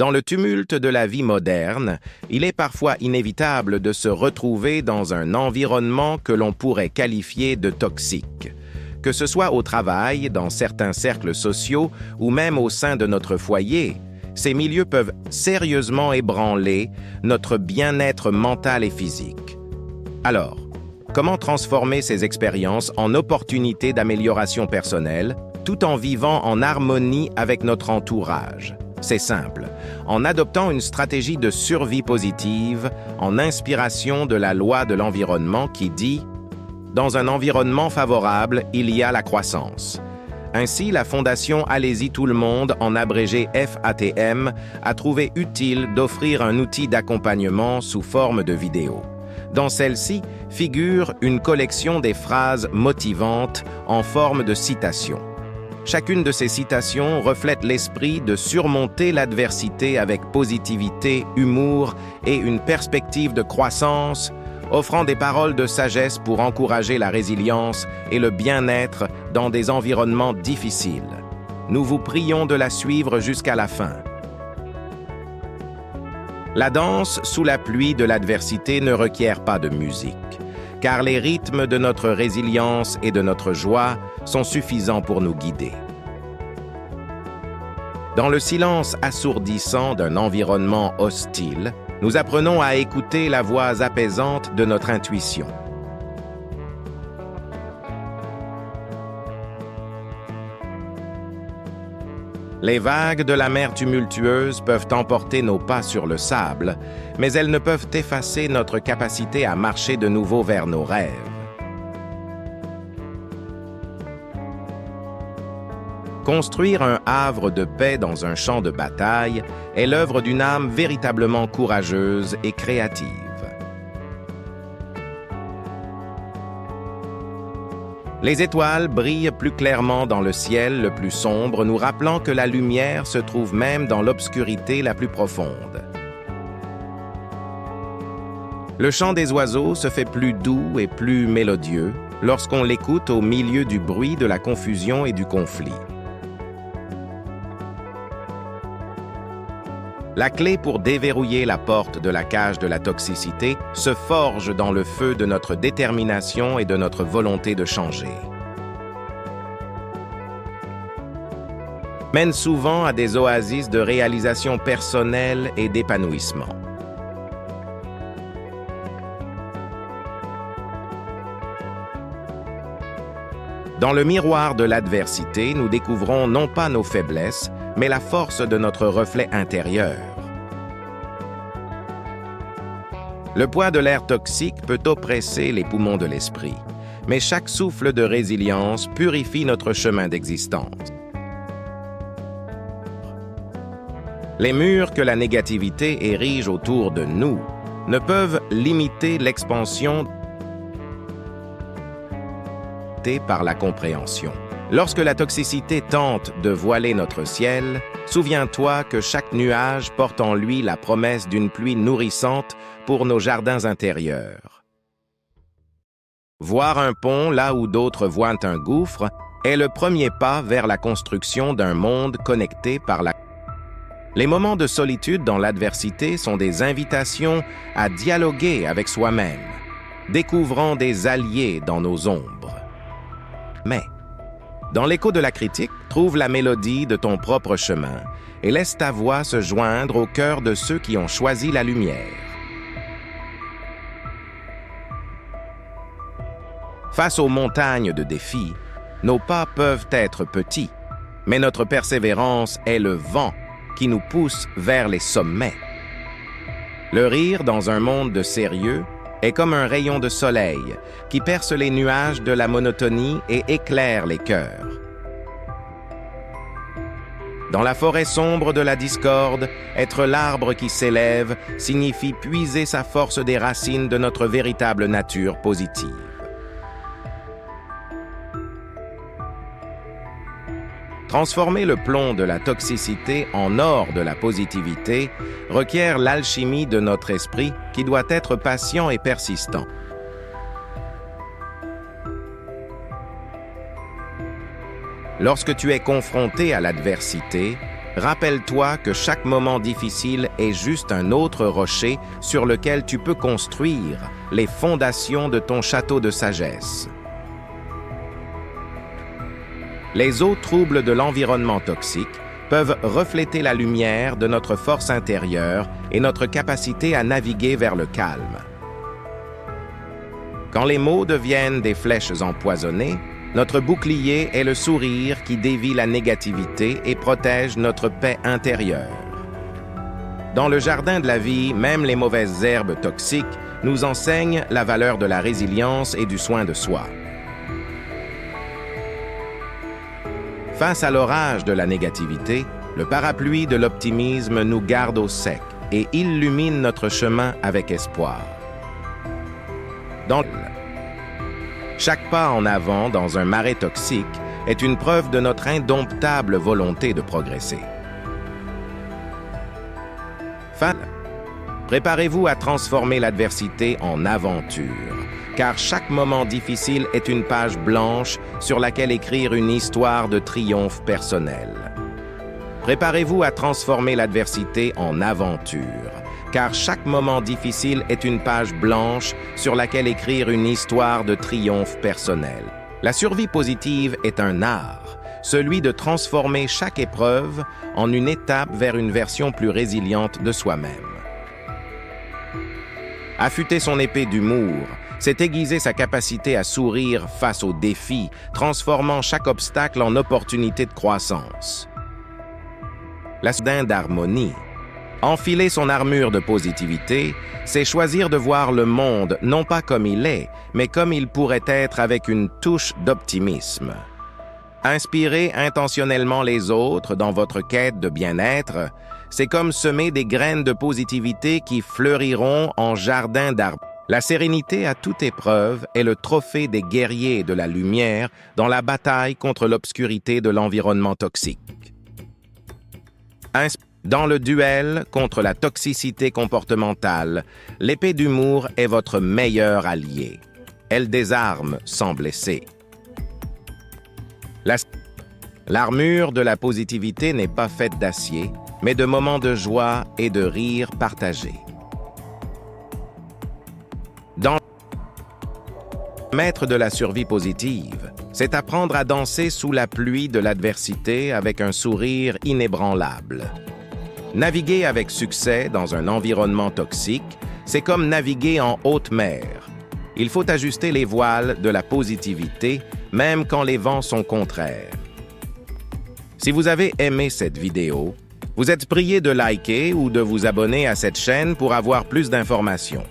Dans le tumulte de la vie moderne, il est parfois inévitable de se retrouver dans un environnement que l'on pourrait qualifier de toxique. Que ce soit au travail, dans certains cercles sociaux ou même au sein de notre foyer, ces milieux peuvent sérieusement ébranler notre bien-être mental et physique. Alors, comment transformer ces expériences en opportunités d'amélioration personnelle, tout en vivant en harmonie avec notre entourage? C'est simple, en adoptant une stratégie de survie positive, en inspiration de la loi de l'environnement qui dit « Dans un environnement favorable, il y a la croissance ». Ainsi, la Fondation Allez-y tout le monde, en abrégé FATM, a trouvé utile d'offrir un outil d'accompagnement sous forme de vidéo. Dans celle-ci figure une collection des phrases motivantes en forme de citations. Chacune de ces citations reflète l'esprit de surmonter l'adversité avec positivité, humour et une perspective de croissance, offrant des paroles de sagesse pour encourager la résilience et le bien-être dans des environnements difficiles. Nous vous prions de la suivre jusqu'à la fin. La danse sous la pluie de l'adversité ne requiert pas de musique, car les rythmes de notre résilience et de notre joie sont suffisants pour nous guider. Dans le silence assourdissant d'un environnement hostile, nous apprenons à écouter la voix apaisante de notre intuition. Les vagues de la mer tumultueuse peuvent emporter nos pas sur le sable, mais elles ne peuvent effacer notre capacité à marcher de nouveau vers nos rêves. Construire un havre de paix dans un champ de bataille est l'œuvre d'une âme véritablement courageuse et créative. Les étoiles brillent plus clairement dans le ciel le plus sombre, nous rappelant que la lumière se trouve même dans l'obscurité la plus profonde. Le chant des oiseaux se fait plus doux et plus mélodieux lorsqu'on l'écoute au milieu du bruit de la confusion et du conflit. La clé pour déverrouiller la porte de la cage de la toxicité se forge dans le feu de notre détermination et de notre volonté de changer. Mène souvent à des oasis de réalisation personnelle et d'épanouissement. Dans le miroir de l'adversité, nous découvrons non pas nos faiblesses, mais la force de notre reflet intérieur. Le poids de l'air toxique peut oppresser les poumons de l'esprit, mais chaque souffle de résilience purifie notre chemin d'existence. Les murs que la négativité érige autour de nous ne peuvent limiter l'expansion par la compréhension. Lorsque la toxicité tente de voiler notre ciel, souviens-toi que chaque nuage porte en lui la promesse d'une pluie nourrissante pour nos jardins intérieurs. Voir un pont là où d'autres voient un gouffre est le premier pas vers la construction d'un monde connecté par la... Les moments de solitude dans l'adversité sont des invitations à dialoguer avec soi-même, découvrant des alliés dans nos ombres. Mais, dans l'écho de la critique, trouve la mélodie de ton propre chemin et laisse ta voix se joindre au cœur de ceux qui ont choisi la lumière. Face aux montagnes de défis, nos pas peuvent être petits, mais notre persévérance est le vent qui nous pousse vers les sommets. Le rire dans un monde de sérieux est comme un rayon de soleil qui perce les nuages de la monotonie et éclaire les cœurs. Dans la forêt sombre de la discorde, être l'arbre qui s'élève signifie puiser sa force des racines de notre véritable nature positive. Transformer le plomb de la toxicité en or de la positivité requiert l'alchimie de notre esprit qui doit être patient et persistant. Lorsque tu es confronté à l'adversité, Rappelle-toi que chaque moment difficile est juste un autre rocher sur lequel tu peux construire les fondations de ton château de sagesse. Les eaux troubles de l'environnement toxique peuvent refléter la lumière de notre force intérieure et notre capacité à naviguer vers le calme. Quand les mots deviennent des flèches empoisonnées, notre bouclier est le sourire qui dévie la négativité et protège notre paix intérieure. Dans le jardin de la vie, même les mauvaises herbes toxiques nous enseignent la valeur de la résilience et du soin de soi. Face à l'orage de la négativité, le parapluie de l'optimisme nous garde au sec et illumine notre chemin avec espoir. Chaque pas en avant dans un marais toxique est une preuve de notre indomptable volonté de progresser. Préparez-vous à transformer l'adversité en aventure, car chaque moment difficile est une page blanche sur laquelle écrire une histoire de triomphe personnel. Préparez-vous à transformer l'adversité en aventure, car chaque moment difficile est une page blanche sur laquelle écrire une histoire de triomphe personnel. La survie positive est un art, celui de transformer chaque épreuve en une étape vers une version plus résiliente de soi-même. Affûter son épée d'humour, c'est aiguiser sa capacité à sourire face aux défis, transformant chaque obstacle en opportunité de croissance. La soudine d'harmonie. Enfiler son armure de positivité, c'est choisir de voir le monde non pas comme il est, mais comme il pourrait être avec une touche d'optimisme. Inspirer intentionnellement les autres dans votre quête de bien-être, c'est comme semer des graines de positivité qui fleuriront en jardin d'arbres. La sérénité à toute épreuve est le trophée des guerriers de la lumière dans la bataille contre l'obscurité de l'environnement toxique. Dans le duel contre la toxicité comportementale, l'épée d'humour est votre meilleur allié. Elle désarme sans blesser. L'armure de la positivité n'est pas faite d'acier, mais de moments de joie et de rire partagés. Maître de la survie positive, c'est apprendre à danser sous la pluie de l'adversité avec un sourire inébranlable. Naviguer avec succès dans un environnement toxique, c'est comme naviguer en haute mer. Il faut ajuster les voiles de la positivité, même quand les vents sont contraires. Si vous avez aimé cette vidéo, vous êtes prié de liker ou de vous abonner à cette chaîne pour avoir plus d'informations.